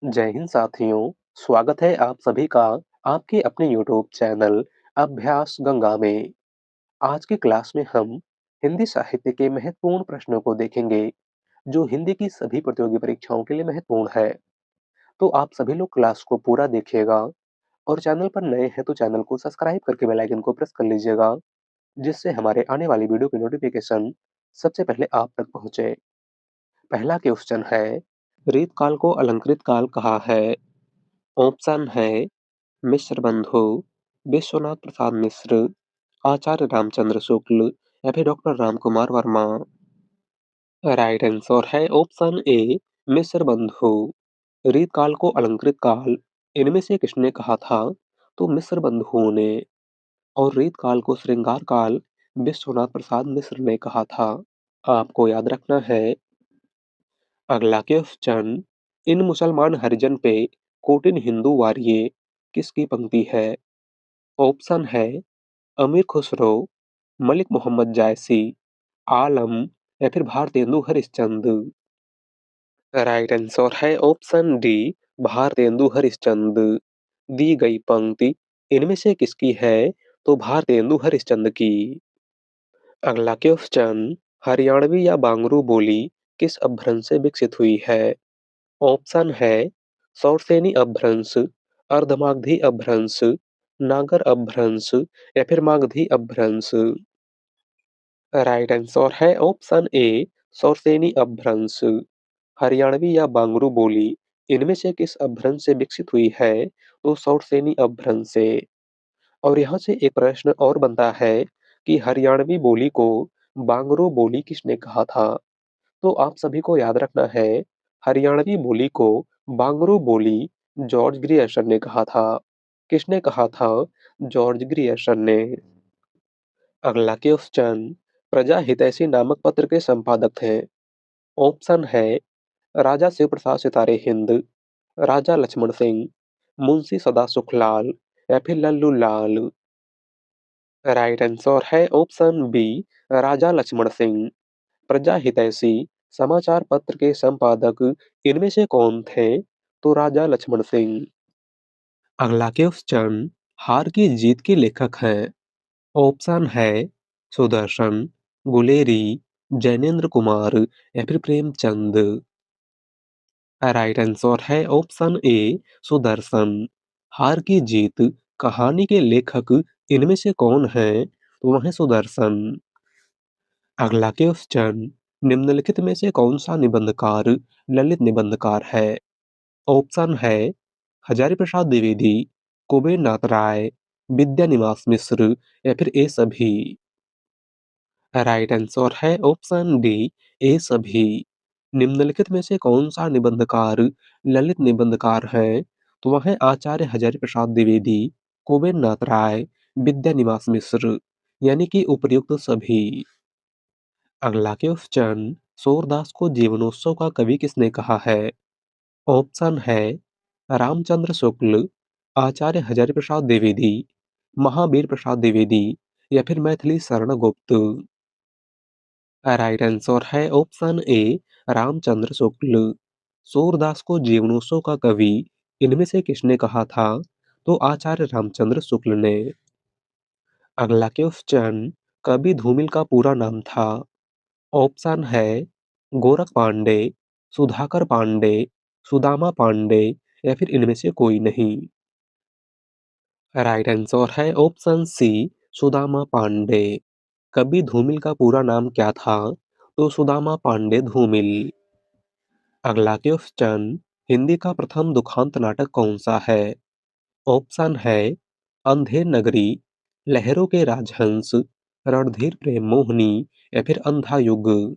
जय हिंद साथियों, स्वागत है आप सभी का आपके अपने यूट्यूब चैनल अभ्यास गंगा में। आज की क्लास में हम हिंदी साहित्य के महत्वपूर्ण प्रश्नों को देखेंगे, जो हिंदी की सभी प्रतियोगी परीक्षाओं के लिए महत्वपूर्ण है। तो आप सभी लोग क्लास को पूरा देखिएगा और चैनल पर नए हैं तो चैनल को सब्सक्राइब करके बेल आइकन को प्रेस कर लीजिएगा, जिससे हमारे आने वाली वीडियो की नोटिफिकेशन सबसे पहले आप तक पहुंचे। पहला क्वेश्चन है, रीत काल को अलंकृत काल कहा है। ऑप्शन है मिश्र बंधु, विश्वनाथ प्रसाद मिश्र, आचार्य रामचंद्र शुक्ल या फिर doctor Ramkumar Verma. Right answer है ऑप्शन ए मिश्र बंधु। रीत काल को अलंकृत काल इनमें से किसने कहा था? तो मिश्र बंधुओं ने। और रीत काल को श्रृंगार काल विश्वनाथ प्रसाद मिश्र ने कहा था। आपको याद रखना है। अगला क्वेश्चन, इन मुसलमान हरिजन पे कोटिन हिंदू वारिये किसकी पंक्ति है? ऑप्शन है अमीर खुसरो, मलिक मोहम्मद जायसी, आलम या फिर भारतेंदु हरिश्चंद्र। राइट आंसर है ऑप्शन डी भारतेंदु हरिश्चंद्र। दी गई पंक्ति इनमें से किसकी है? तो भारतेंदु हरिश्चंद्र की। अगला क्वेश्चन, हरियाणवी या बांगरू बोली किस अपभ्रंश से विकसित हुई है? ऑप्शन है सौरसेनी अपभ्रंश, अर्धमागधी अपभ्रंश, नागर अपभ्रंश या फिर मागधी अपभ्रंश। राइट आंसर है ऑप्शन ए सौरसेनी अपभ्रंश। हरियाणवी या बांगरू बोली इनमें से किस अपभ्रंश से विकसित हुई है? तो सौरसेनी अपभ्रंश से। और यहाँ से एक प्रश्न और बनता है कि हरियाणवी बोली को बांगरू बोली किसने कहा था? तो आप सभी को याद रखना है, हरियाणवी बोली को बांगरू बोली जॉर्ज ग्रियर्सन ने कहा था। किसने कहा था? जॉर्ज ग्रियर्सन ने। अगला क्वेश्चन, प्रजा हितैषी नामक पत्र के संपादक थे। ऑप्शन है राजा शिव प्रसाद सितारे हिंद, राजा लक्ष्मण सिंह, मुंशी सदा सुखलाल या फिर लल्लू लाल। राइट आंसर है ऑप्शन बी राजा लक्ष्मण सिंह। प्रजा हितैषी समाचार पत्र के संपादक इनमें से कौन थे? तो राजा लक्ष्मण सिंह। अगला क्वेश्चन, हार की जीत के लेखक हैं। ऑप्शन है सुदर्शन, गुलेरी, जैनेन्द्र कुमार या फिर प्रेमचंद। राइट आंसर है ऑप्शन ए सुदर्शन। हार की जीत कहानी के लेखक इनमें से कौन है? तो वह है सुदर्शन। अगला क्वेश्चन, निम्नलिखित में से कौन सा निबंधकार ललित निबंधकार है? ऑप्शन है हजारी प्रसाद द्विवेदी, कुबेर नाथ राय, विद्यानिवास मिश्र या फिर ए सभी। राइट आंसर है ऑप्शन डी ए सभी। निम्नलिखित में से कौन सा निबंधकार ललित निबंधकार है? तो वह है आचार्य हजारी प्रसाद द्विवेदी, कुबेर नाथ राय, विद्यानिवास मिश्र, यानी कि उपर्युक्त सभी। अगला क्वेश्चन, सूरदास को जीवनोत्सव का कवि किसने कहा है? ऑप्शन है रामचंद्र शुक्ल, आचार्य हजारी प्रसाद द्विवेदी, महावीर प्रसाद द्विवेदी या फिर मैथिली शरण गुप्त। राइट आंसर है ऑप्शन ए रामचंद्र शुक्ल। सूरदास को जीवनोत्सव का कवि इनमें से किसने कहा था? तो आचार्य रामचंद्र शुक्ल ने। अगला क्वेश्चन, कवि धूमिल का पूरा नाम था। ऑप्शन है गोरख पांडे, सुधाकर पांडे, सुदामा पांडे या फिर इनमें से कोई नहीं। राइट आंसर है ऑप्शन सी सुदामा पांडे। कवि धूमिल का पूरा नाम क्या था? तो सुदामा पांडे धूमिल। अगला क्वेश्चन, हिंदी का प्रथम दुखांत नाटक कौन सा है? ऑप्शन है अंधेर नगरी, लहरों के राजहंस, रणधीर प्रेम मोहिनी या फिर अंधा युग।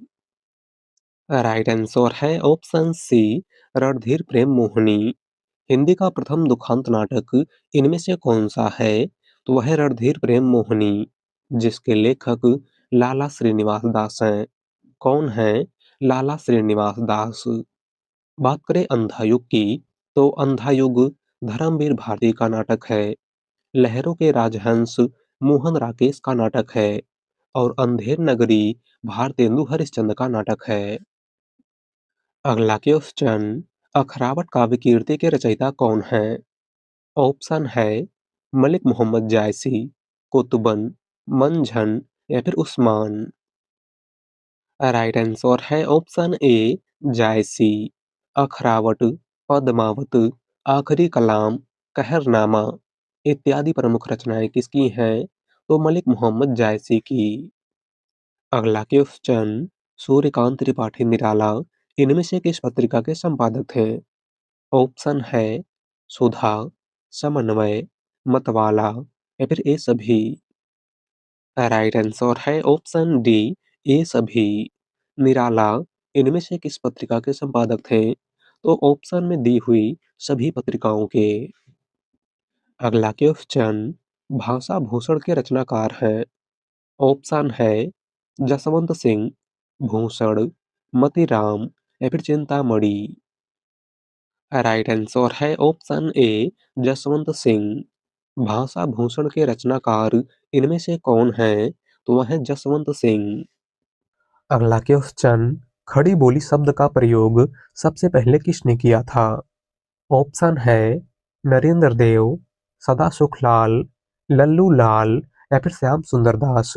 राइट आंसर है ऑप्शन सी रणधीर प्रेम मोहिनी। हिंदी का प्रथम दुखांत नाटक इनमें से कौन सा है? तो वह है रणधीर प्रेम मोहिनी, जिसके लेखक लाला श्रीनिवास दास हैं। कौन है? लाला श्रीनिवास दास। बात करें अंधायुग की, तो अंधायुग धर्मवीर भारती का नाटक है। लहरों के राजहंस मोहन राकेश का नाटक है। और अंधेर नगरी भारतेंदु हरिश्चंद्र का नाटक है। अगला क्वेश्चन, अखरावत काव्य कीर्ति के रचयिता कौन हैं? ऑप्शन है मलिक मोहम्मद जायसी, कुतुबन, मंझन या फिर उस्मान। राइट आंसर है ऑप्शन ए जायसी। अखरावत, पद्मावत, आखिरी कलाम, कहरनामा इत्यादि प्रमुख रचनाएं किसकी हैं? तो मलिक मोहम्मद जायसी की। अगला क्वेश्चन, सूर्यकांत त्रिपाठी निराला इनमें से किस पत्रिका के संपादक थे? ऑप्शन है सुधा, समन्वय, मतवाला या फिर ये सभी। राइट आंसर है ऑप्शन डी ये सभी। निराला इनमें से किस पत्रिका के संपादक थे? तो ऑप्शन में दी हुई सभी पत्रिकाओं के। अगला क्वेश्चन, भाषा भूषण के रचनाकार हैं। ऑप्शन है जसवंत सिंह, भूषण, मतीराम या फिर चिंतामणि। राइट आंसर है ऑप्शन ए जसवंत सिंह। भाषा भूषण के रचनाकार इनमें से कौन है? तो वह है जसवंत सिंह। अगला क्वेश्चन, खड़ी बोली शब्द का प्रयोग सबसे पहले किसने किया था? ऑप्शन है नरेंद्र देव, सदा सुखलाल, लल्लू लाल या फिर श्याम सुंदर दास।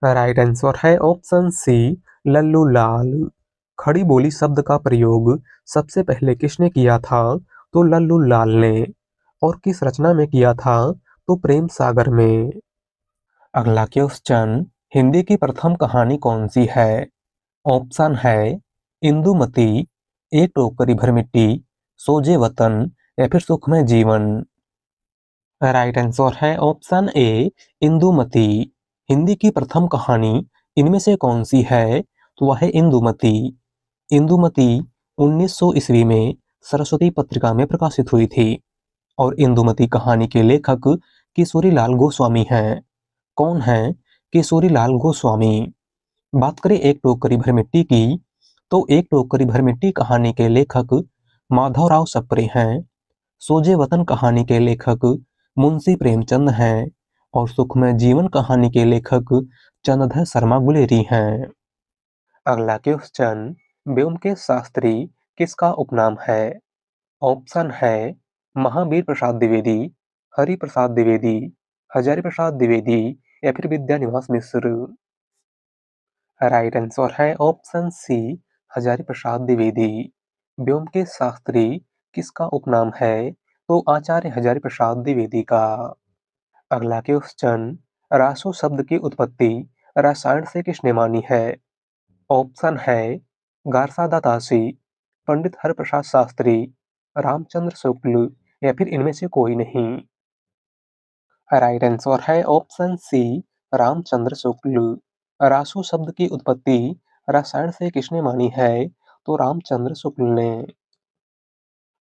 राइट आंसर है ऑप्शन सी लल्लू लाल। खड़ी बोली शब्द का प्रयोग सबसे पहले किसने किया था? तो लल्लू लाल ने। और किस रचना में किया था? तो प्रेम सागर में। अगला क्वेश्चन, हिंदी की प्रथम कहानी कौन सी है? ऑप्शन है इंदुमती, एक टोकरी भर मिट्टी, सोजे वतन या फिर सुखमय जीवन। राइट आंसर है ऑप्शन ए इंदुमती। हिंदी की प्रथम कहानी इनमें से कौन सी है? तो वह है इंदुमती। इंदुमती 1900 ईस्वी में सरस्वती पत्रिका में प्रकाशित हुई थी। और इंदुमती कहानी के लेखक किशोरीलाल गोस्वामी हैं। कौन है किशोरीलाल गोस्वामी? बात करें एक टोकरी भर मिट्टी की, तो एक टोकरी भर मिट्टी कहानी के लेखक माधवराव सप्रे हैं। सोजे वतन कहानी के लेखक मुंशी प्रेमचंद हैं। और सुखमय जीवन कहानी के लेखक चंद्रधर शर्मा गुलेरी हैं। अगला क्वेश्चन, ब्योमकेश शास्त्री किसका उपनाम है? ऑप्शन है महावीर प्रसाद द्विवेदी, हरि प्रसाद द्विवेदी, हजारी प्रसाद द्विवेदी या फिर विद्यानिवास मिश्र। राइट आंसर है ऑप्शन सी हजारी प्रसाद द्विवेदी। ब्योमकेश शास्त्री किसका उपनाम है? तो आचार्य हजारी प्रसाद द्विवेदी का। अगला क्वेश्चन, रासो शब्द की उत्पत्ति रसायन से किसने मानी है? ऑप्शन है गारसा दातासी, पंडित हरप्रसाद शास्त्री, रामचंद्र शुक्ल या फिर इनमें से कोई नहीं। राइट आंसर है ऑप्शन सी रामचंद्र शुक्ल। रासो शब्द की उत्पत्ति रसायन से किसने मानी है? तो रामचंद्र शुक्ल ने।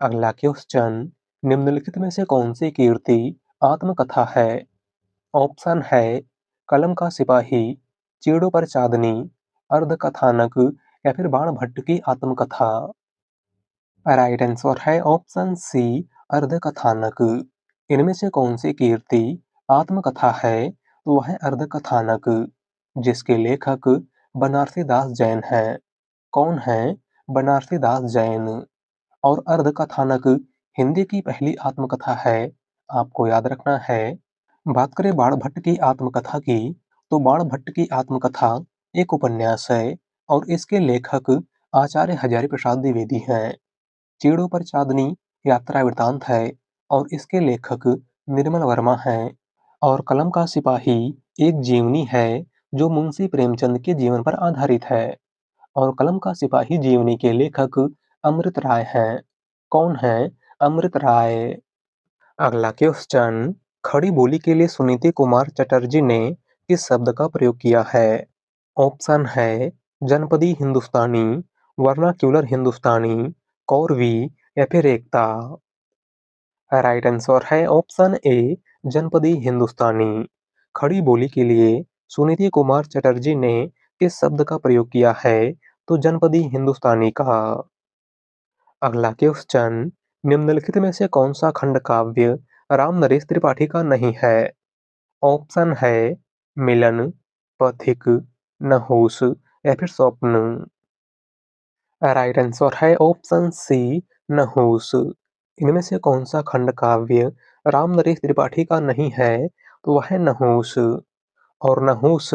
अगला क्वेश्चन, निम्नलिखित में से कौन सी कीर्ति आत्मकथा है? ऑप्शन है कलम का सिपाही, चीड़ों पर चांदनी, अर्धकथानक या फिर बाणभट्ट की आत्मकथा। राइट आंसर है ऑप्शन सी अर्धकथानक। इनमें से कौन सी कीर्ति आत्मकथा है? तो वह है अर्धकथानक, जिसके लेखक बनारसी दास जैन हैं। कौन है बनारसी दास जैन? और अर्धकथानक हिंदी की पहली आत्मकथा है, आपको याद रखना है। बात करें बाणभट्ट की आत्मकथा की, तो बाणभट्ट की आत्मकथा एक उपन्यास है और इसके लेखक आचार्य हजारी प्रसाद द्विवेदी हैं। चीड़ों पर चांदनी यात्रा वृतांत है और इसके लेखक निर्मल वर्मा हैं। और कलम का सिपाही एक जीवनी है जो मुंशी प्रेमचंद के जीवन पर आधारित है। और कलम का सिपाही जीवनी के लेखक अमृत राय हैं। कौन है अमृत राय? अगला क्वेश्चन, खड़ी बोली के लिए सुनीति कुमार चटर्जी ने किस शब्द का प्रयोग किया है? ऑप्शन है जनपदी हिंदुस्तानी, वर्नाक्यूलर हिंदुस्तानी, कौरवी या फिर एकता। राइट आंसर है ऑप्शन ए जनपदी हिंदुस्तानी। खड़ी बोली के लिए सुनीति कुमार चटर्जी ने किस शब्द का प्रयोग किया है? तो जनपदी हिंदुस्तानी का। अगला क्वेश्चन, निम्नलिखित में से कौन सा खंड काव्य राम नरेश त्रिपाठी का नहीं है? ऑप्शन है मिलन, पथिक, नहुस या फिर स्वप्न। राइट आंसर है ऑप्शन सी, नहुस। इनमें से कौन सा खंड काव्य रामनरेश त्रिपाठी का नहीं है? तो वह है नहुस। और नहुस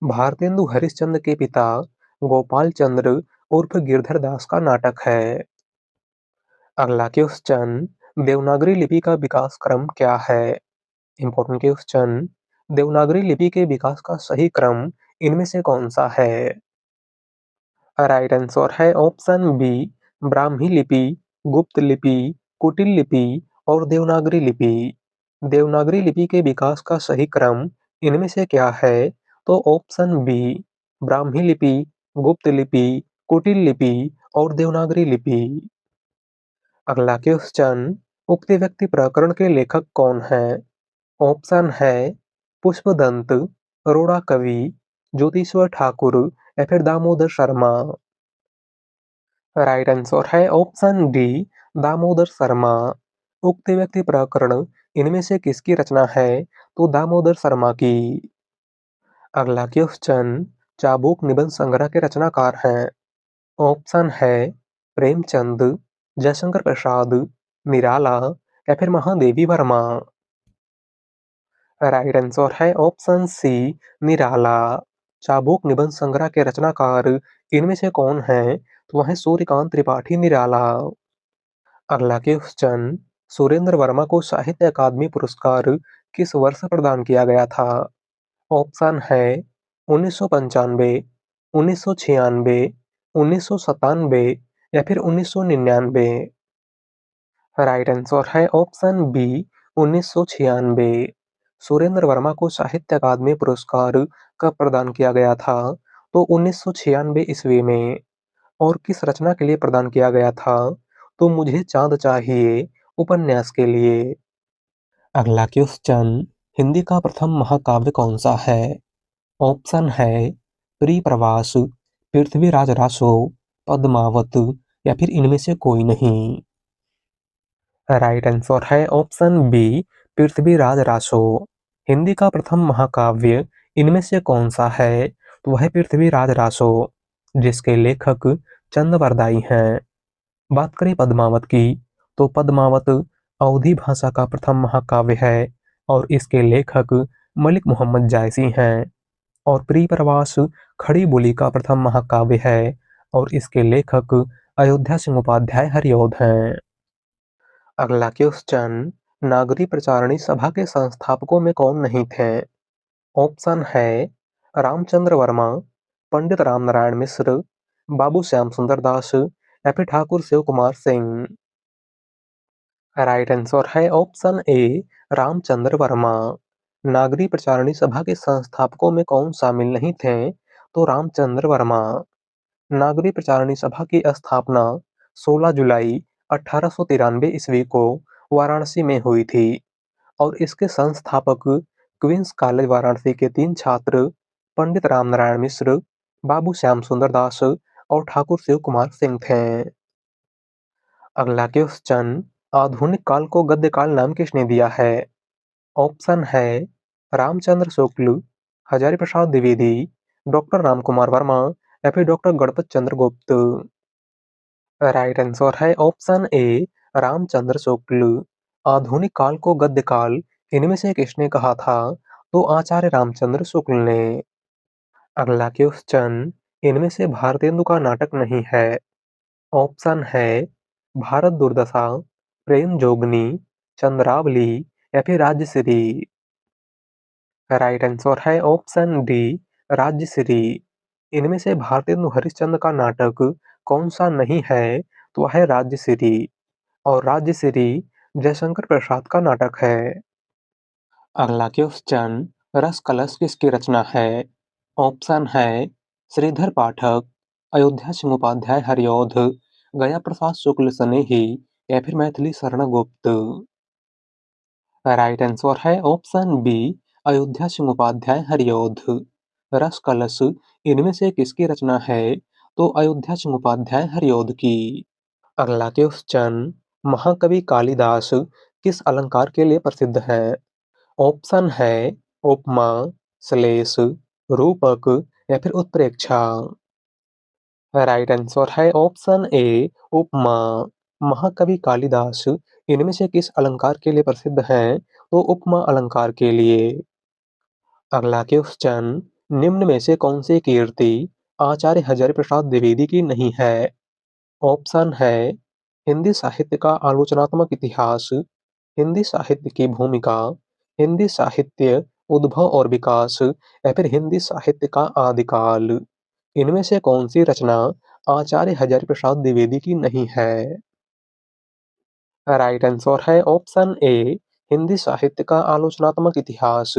भारतेंदु हरिश्चंद्र के पिता गोपाल चंद्र उर्फ गिरधर दास का नाटक है। अगला क्वेश्चन, देवनागरी लिपि का विकास क्रम क्या है? इंपॉर्टेंट क्वेश्चन, देवनागरी लिपि के विकास का सही क्रम इनमें से कौन सा है? राइट आंसर है ऑप्शन बी, ब्राह्मी लिपि, गुप्त लिपि, कुटिल लिपि और देवनागरी लिपि। देवनागरी लिपि के विकास का सही क्रम इनमें से क्या है? तो ऑप्शन बी, ब्राह्मी लिपि, गुप्त लिपि, कुटिल लिपि और देवनागरी लिपि। अगला क्वेश्चन, उक्त व्यक्ति प्रकरण के लेखक कौन है? ऑप्शन है पुष्पदंत, अरोड़ा कवि, ज्योतिश्वर ठाकुर या फिर दामोदर शर्मा। राइट आंसर है ऑप्शन डी, दामोदर शर्मा। उक्त व्यक्ति प्रकरण इनमें से किसकी रचना है? तो दामोदर शर्मा की। अगला क्वेश्चन, चाबुक निबंध संग्रह के रचनाकार हैं? ऑप्शन है प्रेमचंद, जयशंकर प्रसाद, निराला या फिर महादेवी वर्मा। राइट आंसर है ऑप्शन सी, निराला। चाबुक निबंध संग्रह के रचनाकार इनमें से कौन है? तो वह है सूर्यकांत त्रिपाठी निराला। अगला क्वेश्चन, सुरेंद्र वर्मा को साहित्य अकादमी पुरस्कार किस वर्ष प्रदान किया गया था? ऑप्शन है 1995, 1996, 1997 या फिर 1999। राइट आंसर है ऑप्शन बी, 1996। सुरेंद्र वर्मा को साहित्य अकादमी पुरस्कार कब प्रदान किया गया था? तो 1996 ईस्वी में। और किस रचना के लिए प्रदान किया गया था? तो मुझे चाँद चाहिए उपन्यास के लिए। अगला क्वेश्चन, हिंदी का प्रथम महाकाव्य कौन सा है? ऑप्शन है परिप्रवास, पृथ्वीराज रासो, पद्मावत या फिर इनमें से कोई नहीं। राइट आंसर है ऑप्शन बी, पृथ्वीराज रासो। हिंदी का प्रथम महाकाव्य इनमें से कौन सा है? तो वह पृथ्वीराज रासो, जिसके लेखक चंद हैं। बात करें पद्मावत की, तो पद्मावत अवधी भाषा का प्रथम महाकाव्य है और इसके लेखक मलिक मोहम्मद जायसी हैं। और प्रियप्रवास खड़ी बोली का प्रथम महाकाव्य है और इसके लेखक अयोध्या सिंह उपाध्याय हरिऔध हैं। अगला क्वेश्चन, नागरी प्रचारणी सभा के संस्थापकों में कौन नहीं थे? ऑप्शन है रामचंद्र वर्मा, पंडित रामनारायण मिश्र, बाबू श्याम सुंदर दास या फिर ठाकुर शिव कुमार सिंह। राइट आंसर है ऑप्शन ए, रामचंद्र वर्मा। नागरी प्रचारणी सभा के संस्थापकों में कौन शामिल नहीं थे? तो रामचंद्र वर्मा। नागरी प्रचारणी सभा की स्थापना 16 जुलाई 1893 ईस्वी को वाराणसी में हुई थी और इसके संस्थापक क्वींस कॉलेज वाराणसी के 3 छात्र पंडित रामनारायण मिश्र, बाबू श्याम सुंदर दास और ठाकुर शिव कुमार सिंह थे। अगला क्वेश्चन, आधुनिक काल को गद्य काल नाम किसने दिया है? ऑप्शन है रामचंद्र शुक्ल, हजारी प्रसाद द्विवेदी, डॉक्टर रामकुमार वर्मा या फिर डॉक्टर गणपत चंद्र गुप्त। राइट आंसर है ऑप्शन ए, रामचंद्र शुक्ल। आधुनिक काल को गद्य काल इनमें से किसने कहा था? तो आचार्य रामचंद्र शुक्ल ने। अगला क्वेश्चन, इनमें से भारतेंदु का नाटक नहीं है। ऑप्शन है भारत दुर्दशा, प्रेम जोगनी, चंद्रावली या फिर राजश्री। राइट आंसर है ऑप्शन डी, राजश्री। इनमें से भारतेंदु हरिश्चंद्र का नाटक कौन सा नहीं है? तो वह है राजश्री। और राजश्री जयशंकर प्रसाद का नाटक है। अगला क्वेश्चन, रस कलश किसकी रचना है? ऑप्शन है श्रीधर पाठक, अयोध्या सिंह उपाध्याय हरिऔध, गया प्रसाद शुक्ल स्नेही या फिर मैथिली शरण गुप्त। राइट आंसर है ऑप्शन बी, अयोध्या सिंह उपाध्याय हरिऔध। रस कलश इनमें से किसकी रचना है? तो अयोध्या सिंह उपाध्याय हरिऔध की। अगला क्वेश्चन, महाकवि कालिदास किस अलंकार के लिए प्रसिद्ध है? ऑप्शन है उपमा, श्लेष, रूपक या फिर उत्प्रेक्षा। राइट आंसर है ऑप्शन ए उपमा। महाकवि कालिदास इनमें से किस अलंकार के लिए प्रसिद्ध हैं? तो उपमा अलंकार के लिए। अगला क्वेश्चन, निम्न में से कौन सी कीर्ति आचार्य हजारी प्रसाद द्विवेदी की नहीं है? ऑप्शन है हिंदी साहित्य का आलोचनात्मक इतिहास, हिंदी साहित्य की भूमिका, हिंदी साहित्य उद्भव और विकास या फिर हिंदी साहित्य का आदिकाल। इनमें से कौन सी रचना आचार्य हजारी प्रसाद द्विवेदी की नहीं है? राइट आंसर है ऑप्शन ए हिंदी साहित्य का आलोचनात्मक इतिहास।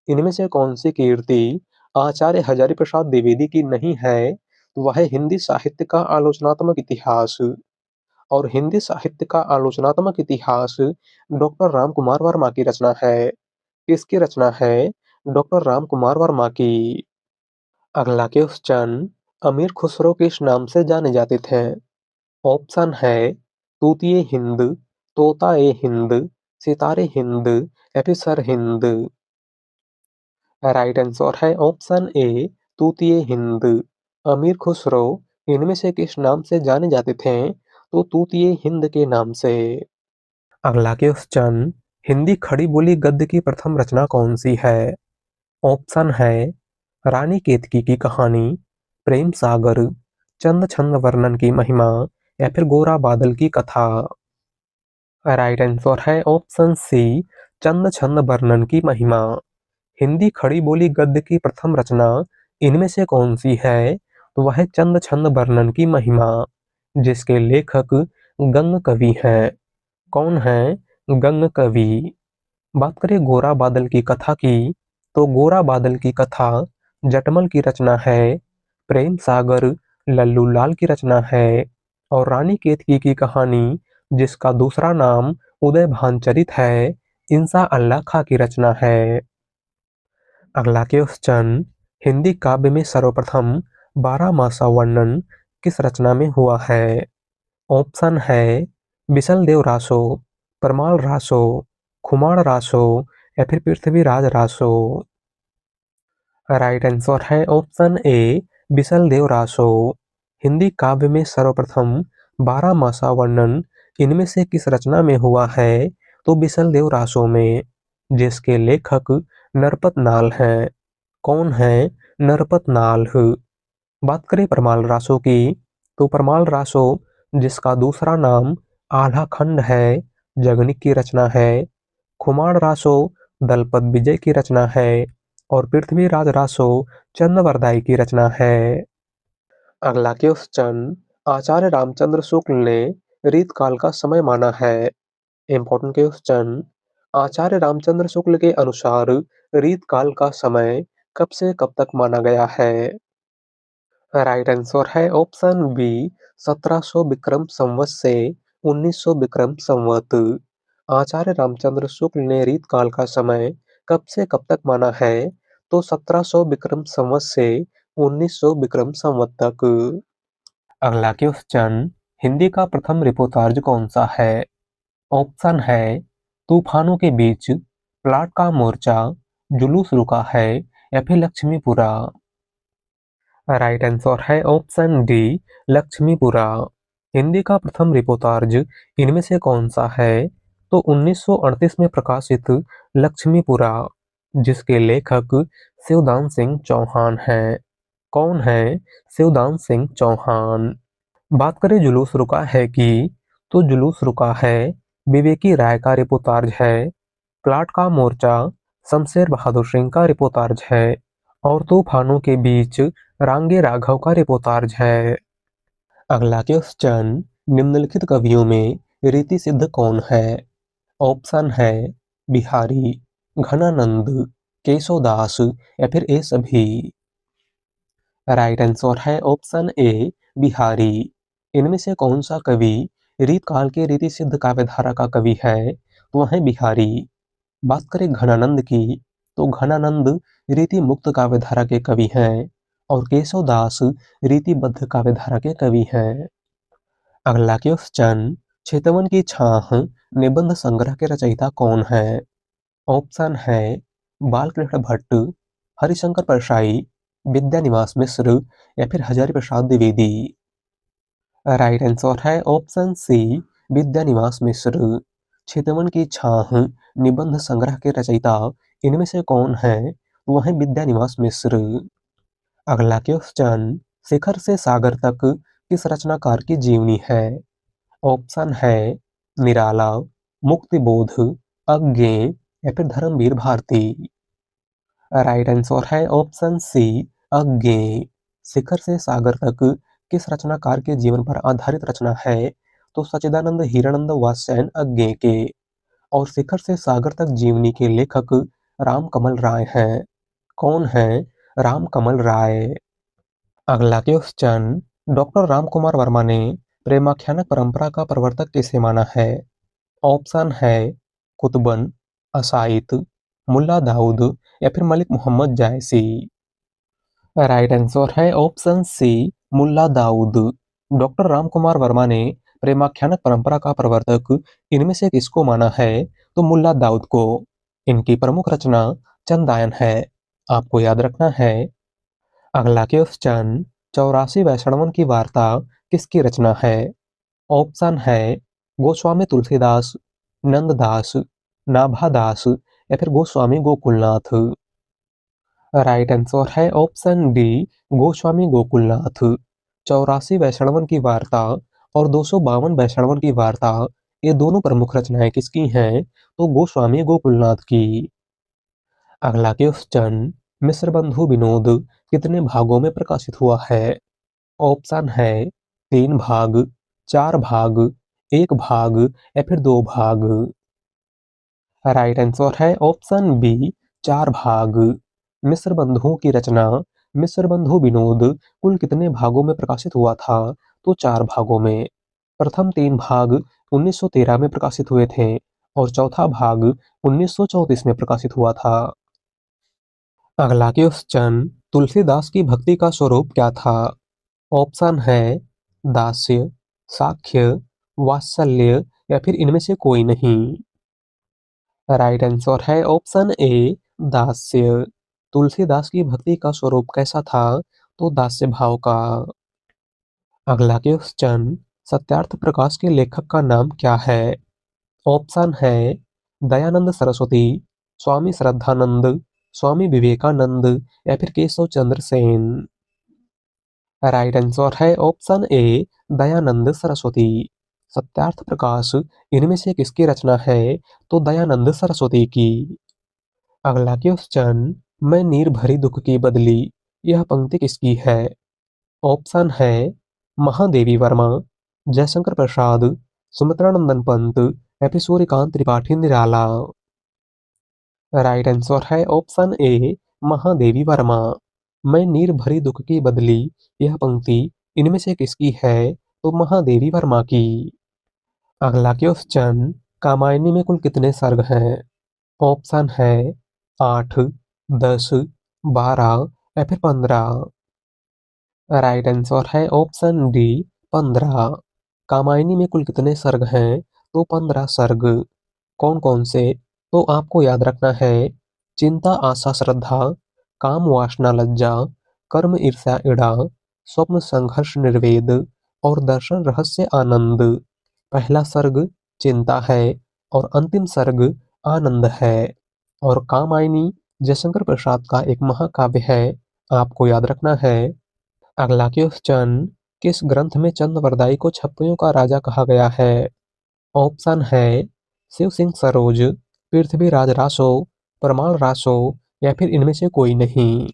इनमें से कौन सी कीर्ति आचार्य हजारी प्रसाद द्विवेदी की नहीं है? वह हिंदी साहित्य का आलोचनात्मक इतिहास। और हिंदी साहित्य का आलोचनात्मक इतिहास डॉक्टर रामकुमार वर्मा की रचना है। किसकी रचना है? डॉक्टर रामकुमार वर्मा की। अगला क्वेश्चन, अमीर खुसरो किस नाम से जाने जाते थे? ऑप्शन है तूतिए हिंद, तोताए हिंद, सितारे हिंद या फिर सर हिंद। राइट आंसर है ऑप्शन ए तूतिए हिंद। अमीर खुसरो इनमें से किस नाम से जाने जाते थे? तो तूतिए हिंद के नाम से। अगला क्वेश्चन, हिंदी खड़ी बोली गद्य की प्रथम रचना कौन सी है? ऑप्शन है रानी केतकी की कहानी, प्रेम सागर, चंद छंद वर्णन की महिमा या फिर गोरा बादल की कथा। राइट आंसर है ऑप्शन सी चंद छंद वर्णन की महिमा। हिंदी खड़ी बोली गद्य की प्रथम रचना इनमें से कौन सी है? तो वह है चंद छंद वर्णन की महिमा, जिसके लेखक गंग कवि हैं। कौन है गंग कवि? बात करें गोरा बादल की कथा की, तो गोरा बादल की कथा जटमल की रचना है, प्रेम सागर लल्लू लाल की रचना है और रानी केतकी की कहानी जिसका दूसरा नाम उदय भानचरित है, इंसा अल्लाह खां की रचना है। अगला क्वेश्चन, हिंदी काव्य में सर्वप्रथम 12 मासा वर्णन किस रचना में हुआ है? ऑप्शन है बिसल देव रासो, परमाल रासो, खुमार रासो या फिर पृथ्वीराज रासो। राइट आंसर है ऑप्शन ए बिसल देव रासो। हिंदी काव्य में सर्वप्रथम 12 मासा वर्णन इनमें से किस रचना में हुआ है? तो बिसल देव रासो में, जिसके लेखक नरपत नाल हैं। कौन है नरपत नाल? बात करें परमाल रासो की, तो परमाल रासो जिसका दूसरा नाम आल्हा खंड है, जगनिक की रचना है। खुमार रासो दलपत विजय की रचना है और पृथ्वीराज रासो चंद्रवरदाई की रचना है। अगला क्वेश्चन, आचार्य रामचंद्र शुक्ल ने रीतकाल का समय माना है। इंपॉर्टेंट क्वेश्चन, आचार्य रामचंद्र शुक्ल के अनुसार रीतकाल का समय कब से कब तक माना गया है? राइट आंसर है ऑप्शन बी 1700 विक्रम संवत से 1900 विक्रम संवत। आचार्य रामचंद्र शुक्ल ने रीतकाल का समय कब से कब तक माना है? तो 1700 विक्रम संवत से 1900 विक्रम संवत तक। अगला क्वेश्चन, हिंदी का प्रथम रिपोर्टाज कौन सा है? ऑप्शन है तूफानों के बीच, प्लाट का मोर्चा, जुलूस रुका है या फिर लक्ष्मीपुरा। राइट आंसर है ऑप्शन डी लक्ष्मीपुरा। हिंदी का प्रथम रिपोर्टाज इनमें से कौन सा है? तो 1938 में प्रकाशित लक्ष्मीपुरा, जिसके लेखक शिवदान सिंह चौहान हैं। कौन है शिवदान सिंह चौहान? बात करें जुलूस रुका है की, तो जुलूस रुका है विवेकी राय का रिपोर्टाज है। प्लाट का मोर्चा शमशेर बहादुर सिंह का रिपोर्टाज है और तूफानों के बीच रांगे राघव का रिपोर्टाज है। अगला क्वेश्चन, निम्नलिखित कवियों में रीति सिद्ध कौन है? ऑप्शन है बिहारी, घनानंद, केशवदास या फिर ए सभी। राइट आंसर है ऑप्शन ए बिहारी। इनमें से कौन सा कवि रीतकाल के रीति सिद्ध काव्यधारा का कवि है? तो वह है बिहारी। बात करें घनानंद की, तो घनानंद रीति मुक्त काव्यधारा के कवि हैं और केशवदास रीतिबद्ध काव्यधारा के कवि हैं। अगला क्वेश्चन, चितवन की छाह निबंध संग्रह के रचयिता कौन है? ऑप्शन है बालकृष्ण भट्ट, हरिशंकर परसाई, विद्यानिवास मिश्र या फिर हजारी प्रसाद द्विवेदी। राइट आंसर है ऑप्शन सी, विद्यानिवास मिश्र। चितवन की छाह निबंध संग्रह के रचयिता इनमें से कौन है? वह है विद्यानिवास मिश्र। अगला क्वेश्चन, शिखर से सागर तक किस रचनाकार की जीवनी है? ऑप्शन है निराला, मुक्तिबोध, अज्ञेय या फिर धर्मवीर भारती। राइट आंसर है ऑप्शन सी, अज्ञेय। शिखर से सागर तक किस रचनाकार के जीवन पर आधारित रचना है? तो सच्चिदानंद हिरानंद वात्स्यायन अज्ञेय के। और शिखर से सागर तक जीवनी के लेखक रामकमल राय हैं। कौन है? रामकमल राय। अगला क्वेश्चन, डॉक्टर रामकुमार वर्मा ने प्रेमाख्यानक परंपरा का प्रवर्तक किसे माना है? ऑप्शन है कुतुबन, असाइद, मुल्ला दाऊद या फिर मलिक मोहम्मद जायसी। राइट आंसर है option C, Mulla Daud. Doctor Ramkumar Verma ने प्रेमाख्यानक परंपरा का प्रवर्तक इनमें से किसको माना है? तो मुल्ला दाऊद को। इनकी प्रमुख रचना चंदायन है। आपको याद रखना है। अगला क्वेश्चन, 84 वैष्णवन की वार्ता किसकी रचना है? ऑप्शन है गोस्वामी तुलसीदास, नंददास, नाभादास या फिर गोस्वामी गोकुलनाथ। राइट आंसर है ऑप्शन डी, गोस्वामी गोकुलनाथ। 84 वैष्णवन की वार्ता और 252 वैष्णवन की वार्ता, ये दोनों प्रमुख रचनाएं किसकी हैं? तो गोस्वामी गोकुलनाथ की। अगला क्वेश्चन, मिश्र बंधु विनोद कितने भागों में प्रकाशित हुआ है? ऑप्शन है 3 भाग, 4 भाग, 1 भाग या फिर 2 भाग। राइट आंसर है ऑप्शन बी, 4 भाग। मिश्र बंधुओं की रचना मिश्र बंधु विनोद कुल कितने भागों में प्रकाशित हुआ था? तो 4 भागों में। प्रथम 3 भाग 1913 में प्रकाशित हुए थे और चौथा भाग 1934 में प्रकाशित हुआ था। अगला क्वेश्चन, तुलसीदास की भक्ति का स्वरूप क्या था? ऑप्शन है दास्य, साख्य, वात्सल्य या फिर इनमें से कोई नहीं। राइट आंसर है ऑप्शन ए, दास्य। तुलसीदास की भक्ति का स्वरूप कैसा था? तो दास्य भाव का। अगला क्वेश्चन, सत्यार्थ प्रकाश के लेखक का नाम क्या है? ऑप्शन है दयानंद सरस्वती, स्वामी श्रद्धानंद, स्वामी विवेकानंद या फिर केशव चंद्र सेन। राइट आंसर है ऑप्शन ए, दयानंद सरस्वती। सत्यार्थ प्रकाश इनमें से किसकी रचना है? तो दयानंद सरस्वती की। अगला क्वेश्चन, मैं नीर भरी दुख की बदली, यह पंक्ति किसकी है? ऑप्शन है महादेवी वर्मा, जयशंकर प्रसाद, सुमित्रानंदन पंत या फिर सूर्यकांत त्रिपाठी निराला। राइट आंसर है ऑप्शन ए, महादेवी वर्मा। मैं नीर भरी दुख की बदली, यह पंक्ति इनमें से किसकी है? तो महादेवी वर्मा की। अगला क्वेश्चन, कामायनी में कुल कितने सर्ग हैं? ऑप्शन है 8, 10, 12 या फिर 15। राइट आंसर है ऑप्शन डी, 15। कामायनी में कुल कितने सर्ग हैं? तो 15 सर्ग। कौन कौन से? तो आपको याद रखना है, चिंता आशा श्रद्धा, काम वासना लज्जा, कर्म ईर्ष्या इड़ा, स्वप्न संघर्ष निर्वेद और दर्शन रहस्य आनंद। पहला सर्ग चिंता है और अंतिम सर्ग आनंद है। और कामायनी जयशंकर प्रसाद का एक महाकाव्य है, आपको याद रखना है। अगला क्वेश्चन, किस ग्रंथ में चंद्रवरदाई को छप्पड़ियों का राजा कहा गया है? ऑप्शन है शिव सिंह सरोज, पृथ्वीराज रासो, परमाल रासो या फिर इनमें से कोई नहीं।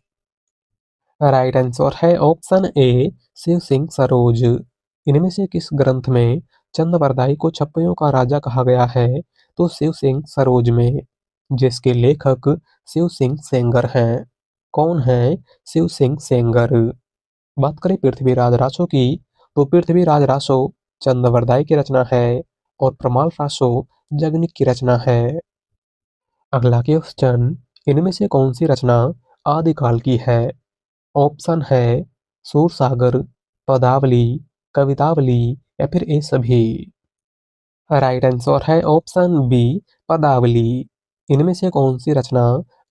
राइट आंसर है ऑप्शन ए, शिव सिंह सरोज। इनमें से किस ग्रंथ में चंद्रवरदाई को छप्पड़ियों का राजा कहा गया है? तो शिव सिंह सरोज में, जिसके लेखक शिव सिंह सेंगर हैं। कौन है? शिव सिंह सेंगर। बात करें पृथ्वीराज रासो की, तो पृथ्वीराज रासो चंद्रवरदाई की रचना है और प्रमाल रासो जगनिक की रचना है। अगला क्वेश्चन, इनमें से कौन सी रचना आदिकाल की है? ऑप्शन है सूरसागर, पदावली, कवितावली या फिर ये सभी। राइट आंसर है ऑप्शन बी, पदावली। इनमें से कौन सी रचना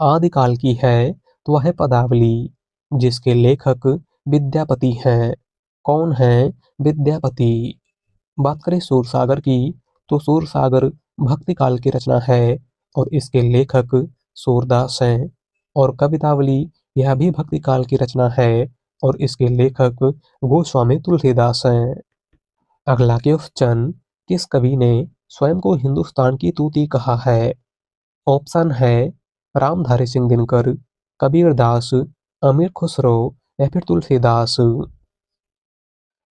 आदिकाल की है? तो वह है पदावली। जिसके लेखक विद्यापति हैं। कौन है विद्यापति? बात करें सूरसागर की, तो सूरसागर भक्ति काल की रचना है और इसके लेखक सूरदास हैं। और कवितावली, यह भी भक्ति काल की रचना है और इसके लेखक गोस्वामी तुलसीदास हैं। अगला क्वेश्चन, किस कवि ने स्वयं को हिंदुस्तान की तूती कहा है? ऑप्शन है रामधारी सिंह दिनकर, कबीरदास, अमीर खुसरो या फिर तुलसीदास।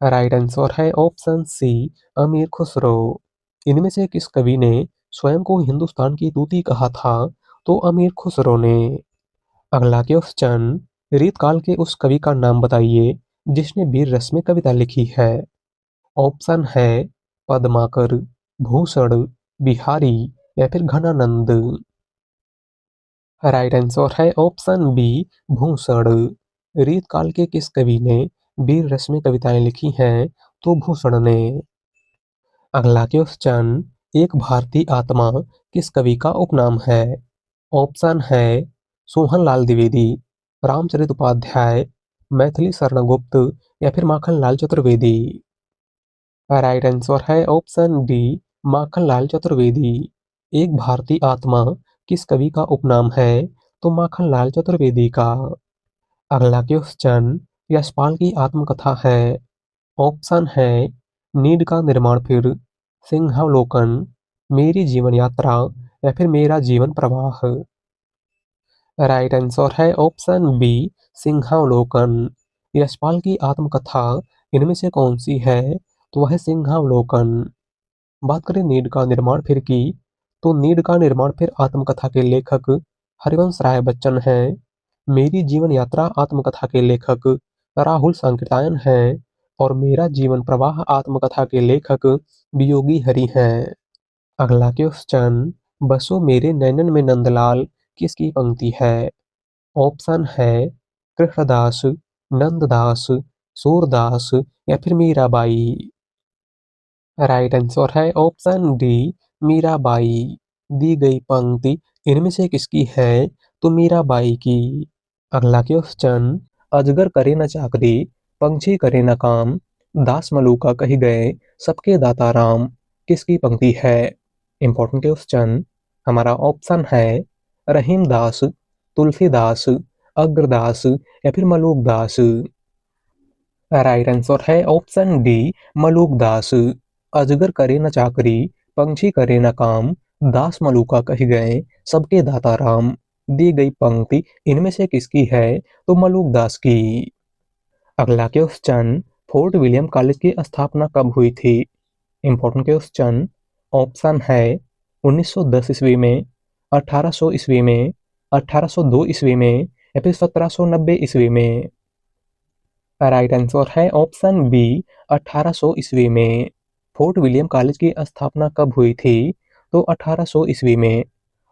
राइट आंसर है ऑप्शन सी, अमीर खुसरो। इनमें से किस कवि ने स्वयं को हिंदुस्तान की तूती कहा था? तो अमीर खुसरो ने। अगला क्वेश्चन, रीतकाल के उस कवि का नाम बताइए जिसने वीर रस में कविता लिखी है। ऑप्शन है पद्माकर, भूषण, बिहारी या फिर घनानंद। राइट आंसर है ऑप्शन बी, भूषण। रीतकाल के किस कवि ने वीर रस में कविताएं लिखी हैं? तो भूषण ने। अगला क्वेश्चन, एक भारतीय आत्मा किस कवि का उपनाम है? ऑप्शन है सोहनलाल द्विवेदी, रामचरित उपाध्याय, मैथिली शरण गुप्त या फिर माखनलाल चतुर्वेदी। राइट आंसर है ऑप्शन डी, माखनलाल चतुर्वेदी। एक भारतीय आत्मा किस कवि का उपनाम है? तो माखनलाल चतुर्वेदी का। अगला क्वेश्चन, यशपाल की आत्मकथा है। ऑप्शन है नीड का निर्माण फिर, सिंहावलोकन, मेरी जीवन यात्रा या फिर मेरा जीवन प्रवाह। राइट आंसर है ऑप्शन बी, सिंहावलोकन। यशपाल की आत्मकथा इनमें से कौन सी है? तो वह सिंहावलोकन। बात करें नीड का निर्माण फिर की, तो नीड का निर्माण फिर आत्मकथा के लेखक हरिवंश राय बच्चन हैं। मेरी जीवन यात्रा आत्मकथा के लेखक राहुल सांकृत्यायन हैं और मेरा जीवन प्रवाह आत्मकथा के लेखक वियोगी हरि हैं। अगला क्वेश्चन, बसो मेरे नैनन में नंदलाल किसकी पंक्ति है? ऑप्शन है कृष्णदास, नंददास, सूरदास या फिर मीराबाई। राइट आंसर है ऑप्शन डी, मीराबाई। दी गई पंक्ति इनमें से किसकी है? तो मीराबाई की। अगला क्वेश्चन, अजगर करे न चाकरी, पंछी करे न काम, दास मलूका कही गए, सबके दाता राम किसकी पंक्ति है? Important question. हमारा ऑप्शन है रहीमदास, तुलसीदास, अग्रदास या फिर मलूकदास। राइट आंसर है ऑप्शन डी, मलूकदास। अजगर करे न चाकरी, पंछी करे न काम, दास मलूका कही गए, सबके दाता राम। दी गई पंक्ति इनमें से किसकी है? तो मलूकदास की। अगला क्वेश्चन, फोर्ट विलियम कॉलेज की स्थापना कब हुई थी? Important question. ऑप्शन है 1910 ईस्वी में, 1800 ईस्वी में, 1802 ईस्वी में या फिर 1790 ईस्वी में। राइट आंसर है ऑप्शन बी, 1800 ईस्वी में। फोर्ट विलियम कॉलेज की स्थापना कब हुई थी? तो 1800 ईस्वी में।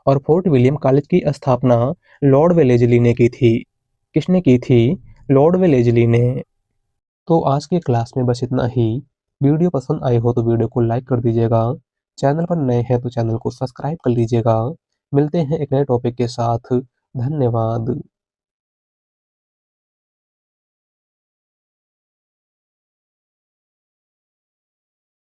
और फोर्ट विलियम कॉलेज की स्थापना लॉर्ड वेलेजली ने की थी। किसने की थी? लॉर्ड वेलेजली ने। तो आज के क्लास में बस इतना ही। वीडियो पसंद आई हो तो वीडियो को लाइक कर दीजिएगा। चैनल पर नए हैं तो चैनल को सब्सक्राइब कर लीजिएगा। मिलते हैं एक नए टॉपिक के साथ। धन्यवाद।